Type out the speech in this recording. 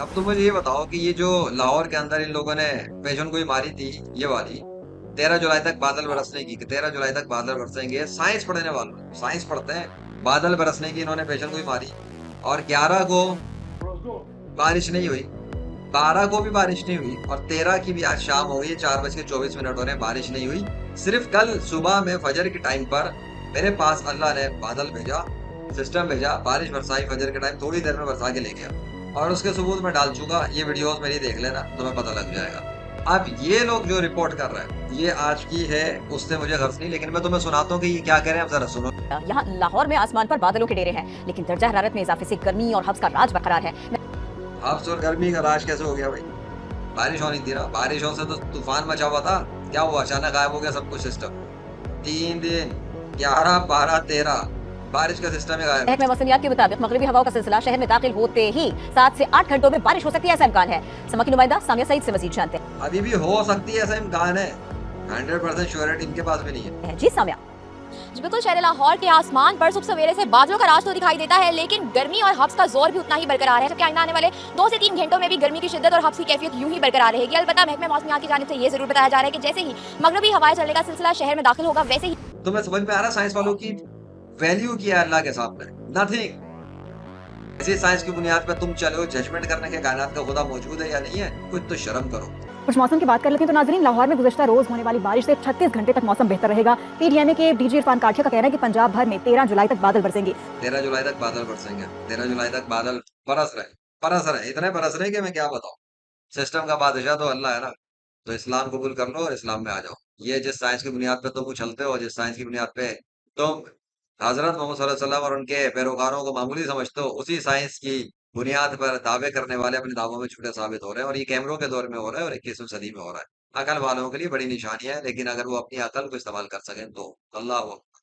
अब तुम मुझे ये बताओ कि ये जो लाहौर के अंदर इन लोगों ने पेशन गोई मारी थी, ये वाली 13 जुलाई तक बादल बरसने की, कि 13 जुलाई तक बादल बरसेंगे, साइंस पढ़ने वालों साइंस पढ़ते हैं, बादल बरसने की इन्होंने पेशन गोई मारी। और 11 को बारिश नहीं हुई, 12 को भी बारिश नहीं हुई, और 13 की भी आज शाम हो गई, 4:24 हो रहे हैं, बारिश नहीं हुई। सिर्फ कल सुबह में फजर के टाइम पर मेरे पास अल्लाह ने बादल भेजा, सिस्टम भेजा, बारिश बरसाई फजर के टाइम, थोड़ी देर में बरसा के ले गया। और उसके सबूत मैं डाल चुका, ये वीडियोस मेरी देख लेना, तुम्हें पता लग जाएगा। अब ये लोग जो रिपोर्ट कर रहे हैं, ये आज की है, उससे मुझे गर्ज नहीं, लेकिन मैं तुम्हें सुनाता हूँ कि ये क्या कह रहे हैं, अब जरा सुनो। यहाँ लाहौर में आसमान पर बादलों के डेरे हैं, लेकिन दर्जा हरारत में इजाफे से गर्मी और हब्स का राज बरकरार है। हफ्स और गर्मी का राज कैसे हो गया भाई? बारिश होनी थी ना, बारिशों से तो तूफान मचा हुआ था, क्या हुआ, अचानक गायब हो गया सब कुछ सिस्टम? 3 दिन, 11, 12, 13 बारिश का सिस्टम ही गायब है। महकमे मौसमियात के मुताबिक मगरबी हवाओं का सिलसिला शहर में दाखिल होते ही 7 से 8 घंटों में बारिश हो सकती है, ऐसा इम्कान है। समा की नुमाइंदा सामिया सईद से मजीद जानते अभी भी हो सकती है, ऐसा इम्कान है, 100% श्योरिटी इनके पास भी नहीं है। हैं। जी सामिया। जी बिल्कुल, शहर लाहौर के आसमान पर सुबह सवेरे से बादलों का राज तो दिखाई देता है, लेकिन गर्मी और हब्स का जोर भी उतना ही बरकरार है। जबकि आने वाले 2 से 3 घंटों में भी गर्मी की शिद्दत और हब्स की कैफियत यूं ही बरकरार रहेगी। अलबत्ता महकमे मौसमियात की जानिब से ये जरूर बताया जा रहा है कि जैसे ही मगरबी हवाएं चलने का सिलसिला शहर में दाखिल होगा, वैसे ही तुम्हें समझ में आ रहा है साइंस वालों की वैल्यू क्या है अल्लाह के सामने? नथिंग। इसी साइंस की बुनियाद पर तुम चलो जजमेंट करने के कायनात का खुदा मौजूद है या नहीं है, कुछ तो शर्म करो। कुछ मौसम की बात कर लेते हैं तो नाजरीन, लाहौर में गुज़श्ता रोज होने वाली बारिश से 36 घंटे तक मौसम बेहतर रहेगा। पीडीएमए के डीजी इरफान काठिया का कहना है कि पंजाब भर में 13 जुलाई तक बादल बरसेंगे। 13 जुलाई तक बादल बरसेंगे, 13 जुलाई तक बादल बरस रहे, इतने बरस रहे कि मैं क्या बताऊं। सिस्टम का बादशाह तो अल्लाह है ना। तो इस्लाम कबूल कर लो और इस्लाम में आ जाओ। ये जिस साइंस की बुनियाद पे तुम उछलते हो, जिस साइंस की बुनियाद पे तुम हजरत मोहम्मद सल्लल्लाहु अलैहि वसल्लम और उनके पैरोकारों को मामूली समझते हो, उसी साइंस की बुनियाद पर दावे करने वाले अपने दावों में झूठे साबित हो रहे हैं, और ये कैमरों के दौर में हो रहा है और 21वीं सदी में हो रहा है। अकल वालों के लिए बड़ी निशानी है, लेकिन अगर वो अपनी अकल को इस्तेमाल कर सकें तो। अल्लाह